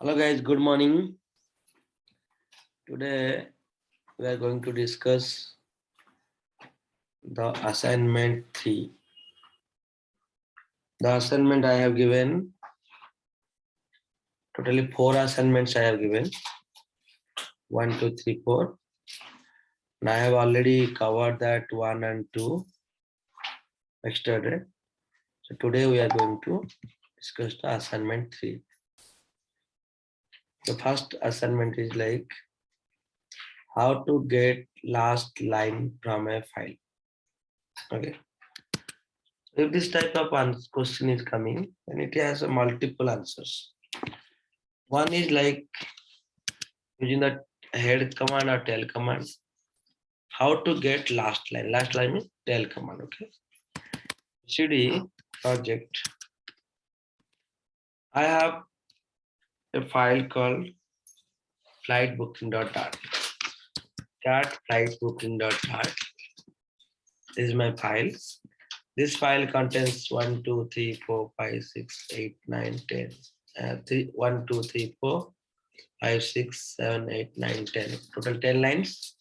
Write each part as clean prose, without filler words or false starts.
Hello guys, good morning. Today we are going to discuss the assignment 3. The assignment I have given, totally 4 assignments I have given. 1, 2, 3, 4. And I have already covered that 1 and 2 yesterday. So today we are going to discuss the assignment 3. The first assignment is like how to get last line from a file. Okay. If this type of question is coming, then it has multiple answers. One is like using the head command or tail command. How to get last line? Last line is tail command. Okay. CD project. I have a file called flightbooking.dart. Cat flightbooking.dart. This is my file. This file contains 1, 2, 3, 4, 5, 6, 8, 9, 10. 1, 2, 3, 4, 5, 6, 7, 8, 9, 10. Total 10 lines.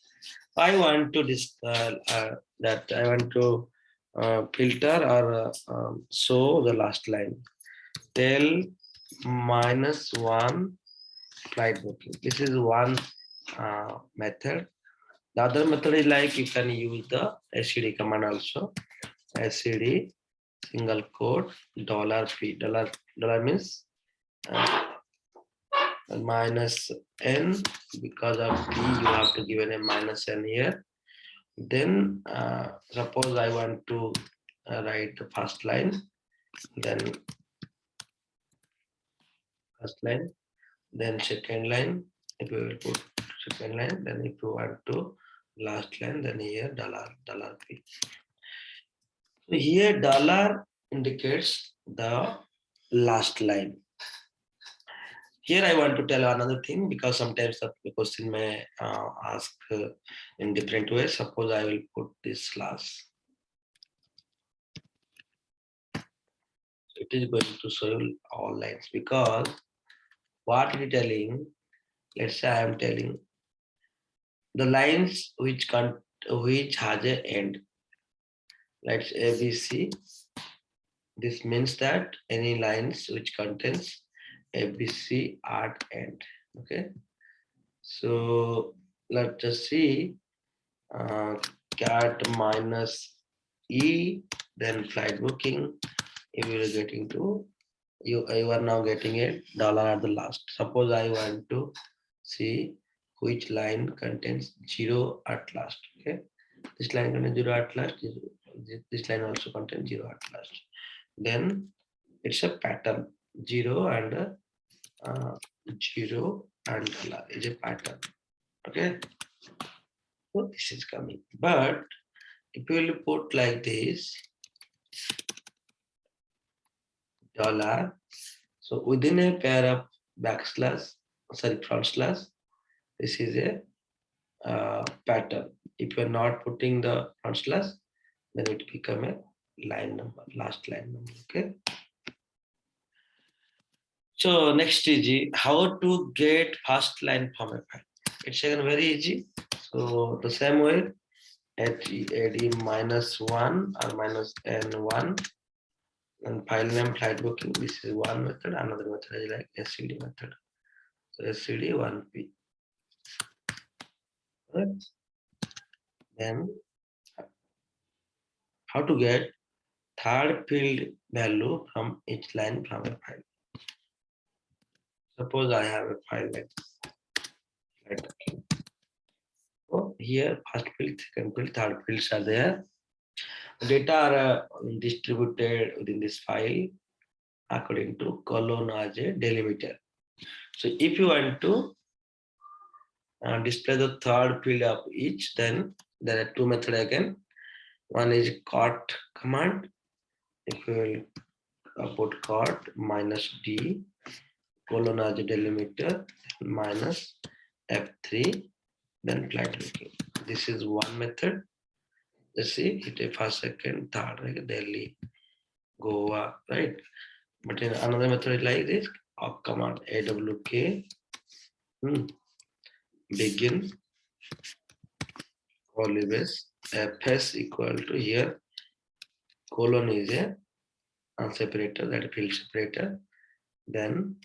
I want to that I want to filter or show the last line. Tail -1 flight booking. This is one method. The other method is like you can use the SCD command also. SCD single quote $P. Dollar means -n, because of P you have to give a -n here. Then suppose I want to write the first line, then first line, then second line. If we will put second line, then if you want to last line, then here $P. So here dollar indicates the last line. Here I want to tell another thing, because sometimes the question may ask in different ways. Suppose I will put this slash. It is going to show you all lines, because what it is telling, let's say I am telling the lines which has a end. Let's ABC. This means that any lines which contains ABC at end. Okay. So let's just see cat -e, then flight booking. If you are getting to you are now getting a dollar at the last. Suppose I want to see which line contains 0 at last. Okay, this line contains 0 at last. This line also contains 0 at last. Then it's a pattern. 0 and 0 and dollar is a pattern. Okay, so this is coming. But if you will put like this, $, so within a pair of front slash, this is a pattern. If you are not putting the front slash, then it become a line number, last line number. Okay. So next is how to get first line from a file. It's again very easy. So the same way, AD -1 or -n1, and file name flight booking. This is one method. Another method is like SCD method. So SCD 1P. Right. Then how to get third field value from each line from a file. Suppose I have a file like this. So here first field, second field, third fields are there. Data are distributed within this file according to colon as a delimiter. So if you want to display the third field of each, then there are two methods again. One is cot command. If you will put cot -d colon as a delimiter -F3, then flight booking. This is one method. Let's see, it is first, second, third, like Delhi, Goa, right? But in another method is like this, of command awk begin curly brace fs equal to here colon is a separator, that is field separator, then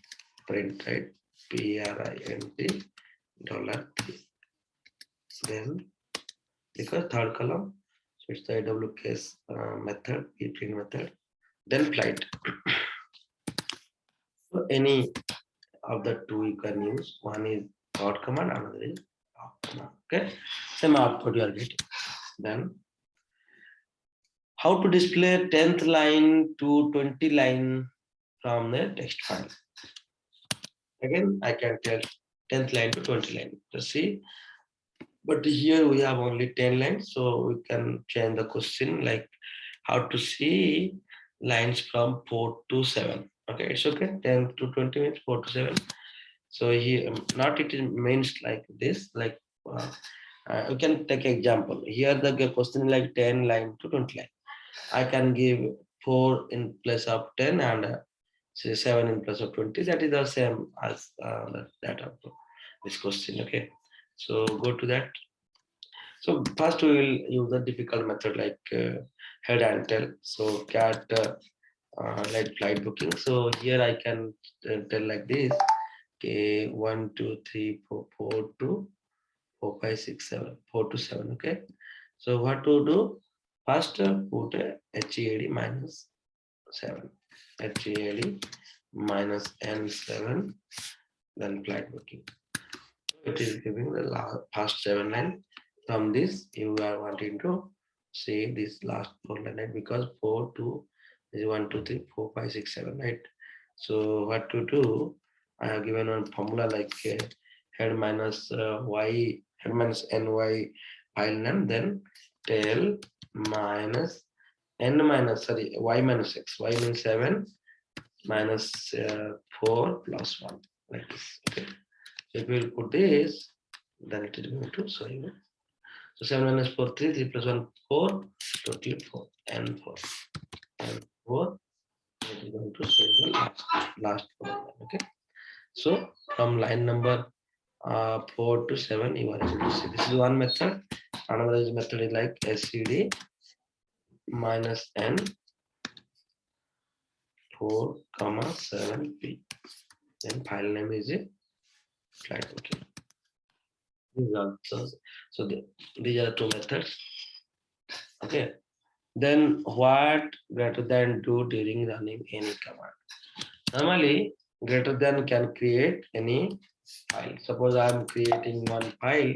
print, right, print $3, then because third column, so it's the AWS method, print method, then flight. So any of the two you can use. One is dot command, another is off command. Okay, same output you are getting. Then how to display 10th line to 20 line from the text file. Again, I can tell 10th line to 20 line. Just see, but here we have only 10 lines, so we can change the question like how to see lines from 4 to 7. Okay, it's okay. 10 to 20 means 4 to 7. So here, not it means like this. Like you can take example. Here the question like 10 line to 20 line. I can give 4 in place of 10 and say 7 in place of 20. That is the same as that of this question. Okay, so go to that. So first we will use the difficult method like head and tail. So cat like flight booking. So here I can tell like this. Okay, 1, 2, 3, 4, 4 to 4, 5, 6, 7, 4 to 7. Okay. So what to do? First put a HEAD minus 7. HEAD minus N7, then flight booking. It is giving the last first 7 line. From this, you are wanting to see this last 4 line because 4 2 is 1, 2, 3, 4, 5, 6, 7, right? So what to do? I have given one formula like head minus y, head minus ny file name, then tail minus n minus y minus x. Y means 7 minus 4 plus 1, like this. Okay. So if we will put this, then it is going to show you. So 7 minus 4, 3, 3 plus 1, 4, totally 4, and 4, and 4. It is going to show you the last 4. Okay. So from line number 4 to 7, you are able to see. This is one method. Another method is like SCD minus N 4, 7P. Then file name is a flight booking. So these are two methods. Okay. Then what greater than do during running any command? Normally, greater than can create any file. Suppose I am creating one file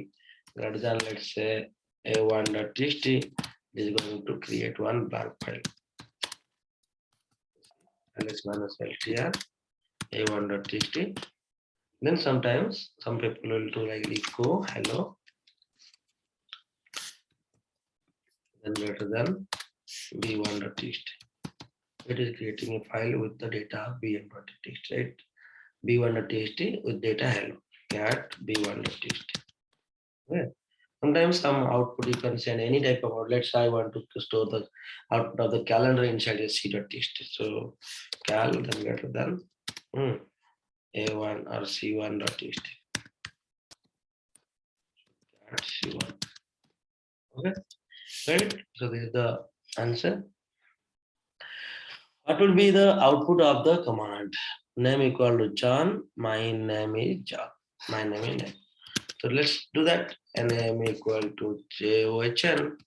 greater than, let's say, a1.txt is going to create one blank file. ls minus ltr a1.txt. Then sometimes some people will do like echo hello, then greater than b1.txt. It is creating a file with the data b1.txt, right? b1.txt with data hello cat b1.txt. Okay. Sometimes some output you can send any type of output. Let's say I want to store the output of the calendar inside a c.txt. So cal then greater than a1 or c1.txt. Cat c1. Okay, right? So this is the answer. What will be the output of the command? Name equal to John. My name is John. My name is name. So let's do that. Name equal to JOHN.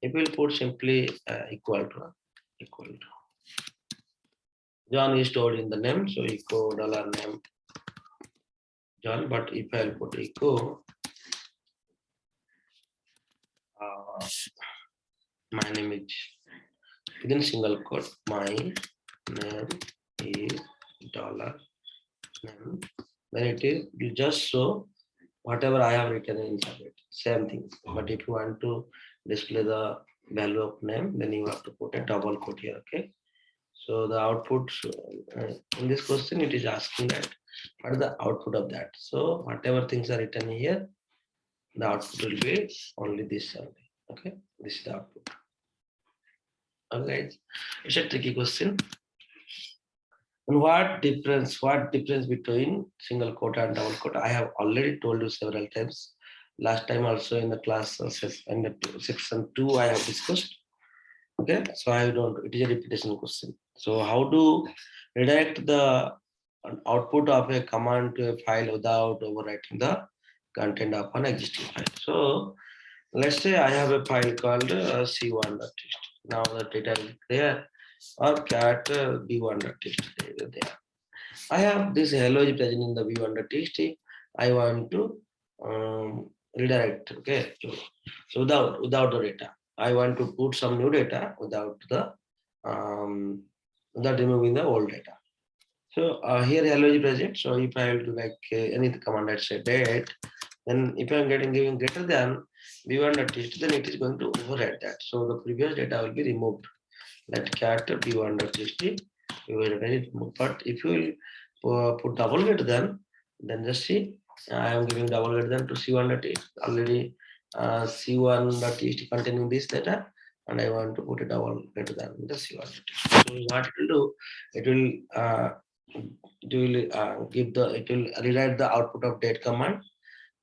It will put simply equal to. John is stored in the name, so echo $name John. But if I'll put echo my name is within single quote, my name is $name, then it is you just show whatever I have written inside it, same thing. But if you want to display the value of name, then you have to put a double quote here. Okay, so the output in this question, it is asking that what is the output of that. So whatever things are written here, the output will be only this only. Okay, this is the output. Alright, it's a tricky question. And what difference between single quote and double quote? I have already told you several times. Last time also in the class in the section 2 I have discussed. Okay, so I don't, it is a repetition question. So how to redirect the output of a command to a file without overwriting the content of an existing file? So let's say I have a file called c1.txt. Now the data is there, or cat b1.txt there. I have this hello is present in the v1.txt. I want to redirect. Okay, so without the data, I want to put some new data without removing the old data. So here hello is present. So if I will do like any command, let's say date, then if I am giving greater than v1.txt, then it is going to override that. So the previous data will be removed. That cat v1.txt, we will remove. But if you will put double greater than, then just see, I am giving double greater than to c1.txt. Already c1.txt containing this data, and I want to put a double greater than the c1.txt. So what it will do, it will rewrite the output of date command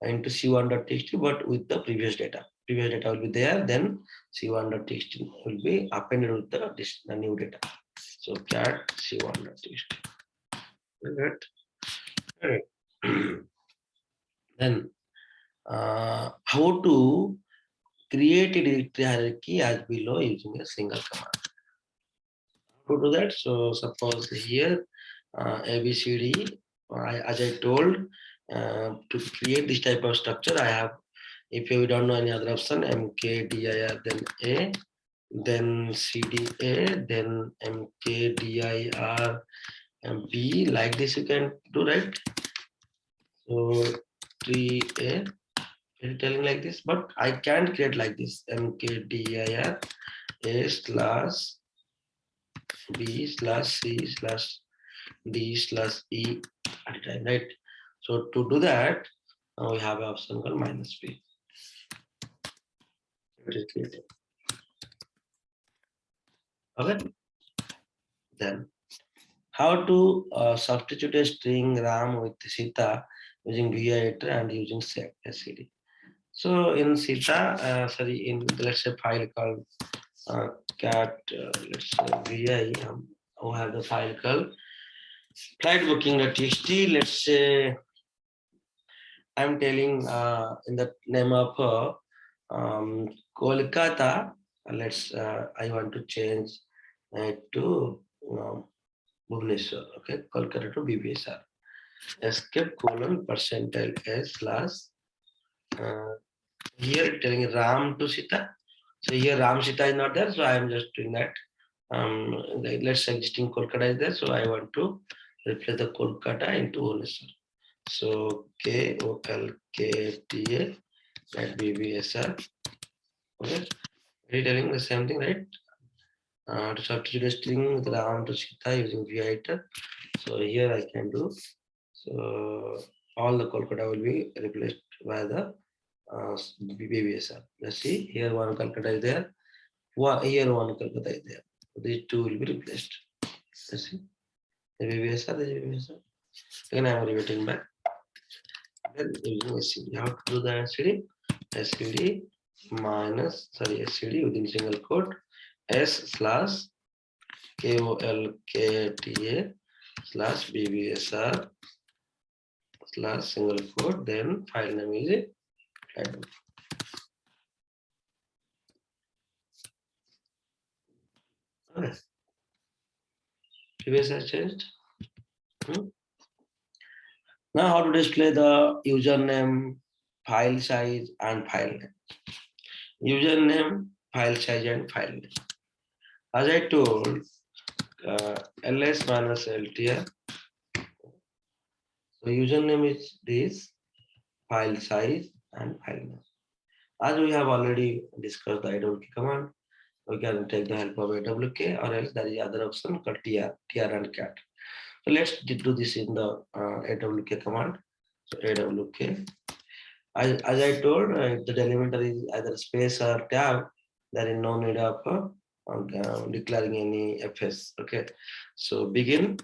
into c1.txt, but with the previous data. Previous data will be there, then c1.txt will be appended with the new data. So cat c1.txt. Right. Then how to create a directory hierarchy as below using a single command. To do that, so suppose here ABCD, as I told, to create this type of structure, I have, if you don't know any other option, mkdir, then A, then CDA, then mkdir, and B, like this you can do, right? So 3A, telling like this, but I can't create like this, mkdir A slash B slash C slash D slash E at a time, right? So to do that, we have an option called -P. It is created. Okay. Then how to substitute a string RAM with Sita using VI and using SCD. So in Sita, in let's say file called cat, let's say VI, we have the file called flight booking.txt. Let's say I'm telling in the name of Kolkata. I want to change it to Bhubaneswar. Okay, Kolkata to BBSR. Escape colon percentile S slash. Here telling Ram to Sita. So here Ram Sita is not there, so I am just doing that. Let's say existing Kolkata is there, so I want to replace the Kolkata into Bhubaneswar. So KOLKTA at BBSR. Okay, retelling the same thing, right? To substitute a string with Ram to Sita using VI. So here I can do. So all the Kolkata will be replaced by the BBSR. Let's see, here one Kolkata is there. Here one Kolkata is there. These two will be replaced. Let's see. The BBSR. Again, I am repeating back. Then using SCD. How to do the SCD? SCD SCD within single quote S slash KOLKTA slash BBSR slash single quote, then file name is file. Okay. Previous has changed. Now how to display the username, file size, and file name. Username, file size, and file name. As I told, ls-ltr. So username is this, file size, and file name. As we have already discussed the AWK command, we can take the help of AWK, or else there is other option called tr and cat. So let's do this in the AWK command. So AWK. As I told, if the delimiter is either space or tab, there is no need of declaring any fs. Okay. So begin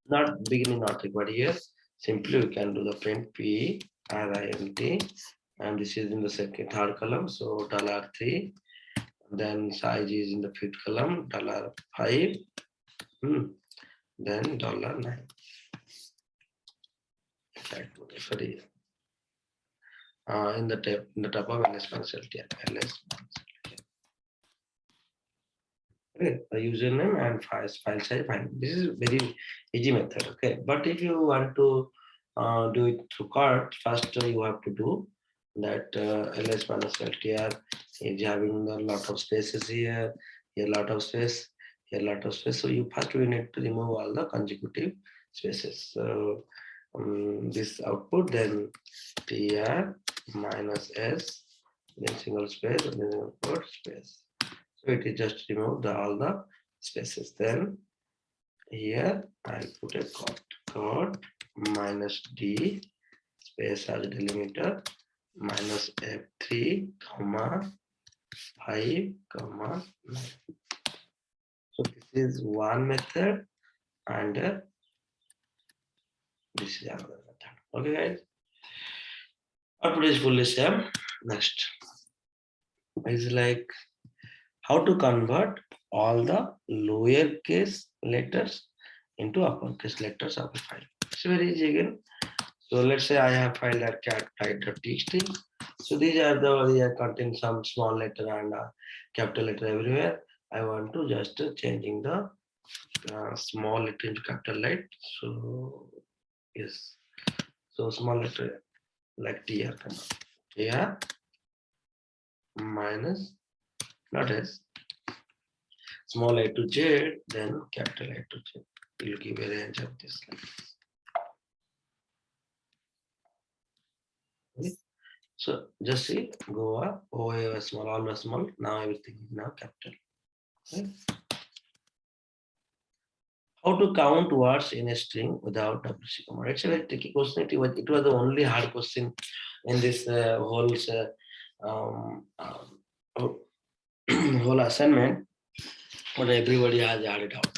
Not beginning, not required here. Simply we can do the print p rint, and this is in the third column. So $3. Then size is in the fifth column, $5. Then $9. Sorry. In the tab of ls pencil ls. Okay, the username and file size fine. This is very easy method. Okay, but if you want to do it through cart, first you have to do that ls minus ltr is having a lot of spaces here, a lot of space, a lot of space. So you first we need to remove all the consecutive spaces. So this output, then tr minus s, then single space, and then output space. So it is just remove all the spaces. Then here I'll put a code minus d space as a delimiter minus f3 comma 5 comma 9. So this is one method, and this is another method. Okay, guys. Output is fully same. Next is like how to convert all the lowercase letters into uppercase letters of a file. It's very easy again. So let's say I have filed at cat.txt. So these contain some small letter and capital letter everywhere. I want to just changing the small letter into capital letter. So yes, so small letter like tr, tr minus not s, small I to z, then capital I to z. We'll give a range of this. Okay. So just see, go up, OA was small, all was small. Now everything is now capital. Okay. How to count words in a string without WC command? It's a very tricky question. It was the only hard question in this whole whole assignment, but everybody has had it out.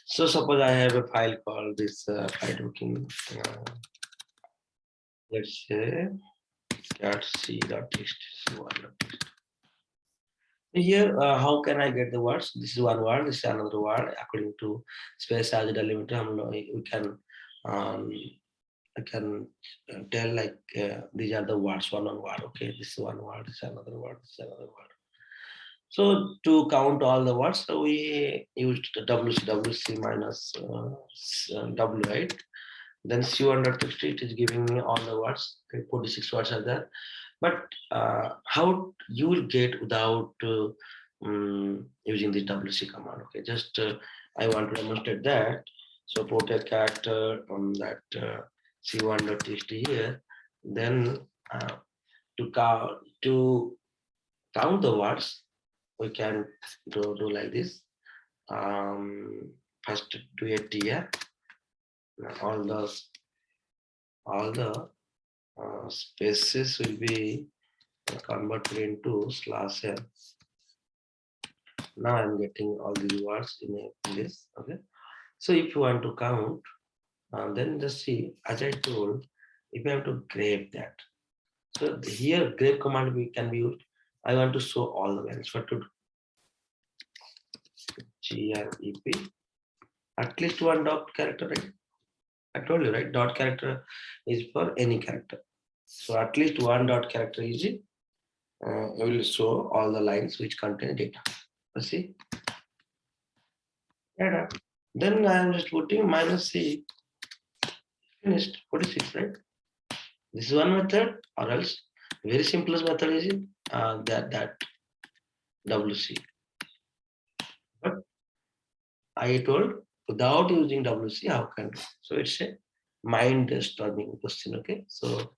So suppose I have a file called this file booking. Let's say cat.c.txt. Here, how can I get the words? This is one word. This is another word. According to space as a delimiter, we can I can tell like these are the words, one word. Okay, this is one word. This is another word. This is another word. So to count all the words, so we used WC minus W, right? Then C1.txt, it is giving me all the words. Okay, 46 words are there. But how you will get without using the WC command? Okay, just I want to demonstrate that. So put a cat on that C1.txt here. Then to count the words, we can do like this. First do a tr. All the spaces will be converted into /n. Now I'm getting all these words in this. Okay. So if you want to count, then just see, as I told, if you have to grep that. So here grep command can be used. I want to show all the values. What to do? grep, at least one dot character, right? I told you, right? Dot character is for any character. So at least one dot character is it. Will show all the lines which contain data. Let's see. Data. Then I am just putting minus C. Finished. 46, right? This is one method, or else very simplest method is that WC. But I told without using WC, how can do? So it's a mind-storming question. Okay, so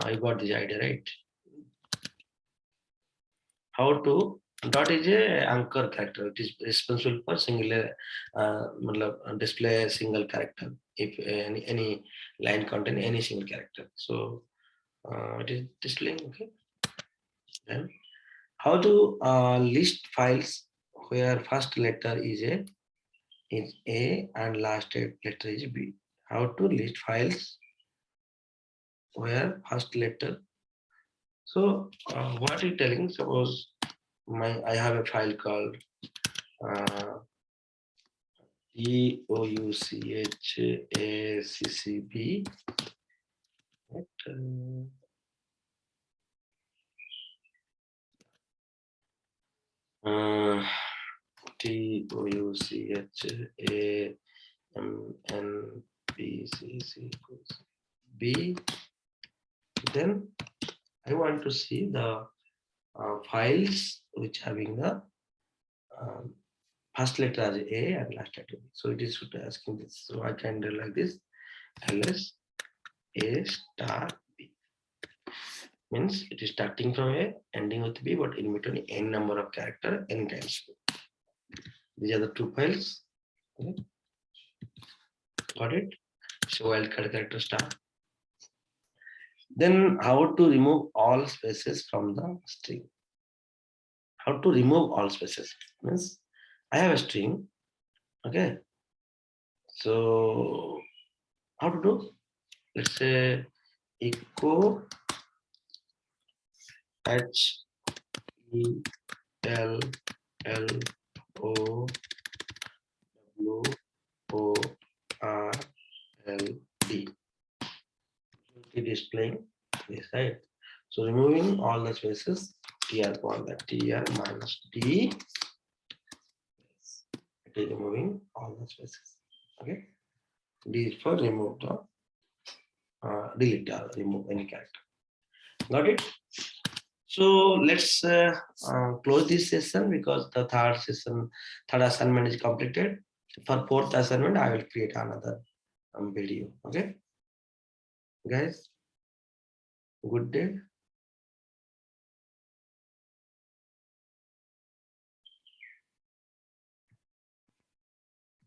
I got this idea, right? How to dot is a anchor character. It is responsible for singular display a single character. If any line contain any single character, so it is displaying. Okay. Then how to list files where first letter is a is A and last letter is B. How to list files where first letter. So what are you telling? Suppose I have a file called DOUCHACCB. TOUCHAMNBCCB. Then I want to see the files which having the first letter as A and last letter B. So it is asking this. So I can do like this: ls A star B. Means it is starting from A, ending with B, but in between n number of character n times. These are the two files. Okay. Got it? So wildcard character star. Then how to remove all spaces from the string? How to remove all spaces? Means I have a string. Okay. So how to do? Let's say echo H E L L O W O R L D. It is displaying this, right? So removing all the spaces, tr call that tr minus d. It is removing all the spaces. Okay. D is for remove the delete or remove any character. Got it? So let's close this session because the third assignment is completed. For fourth assignment, I will create another video. Okay, guys. Good day.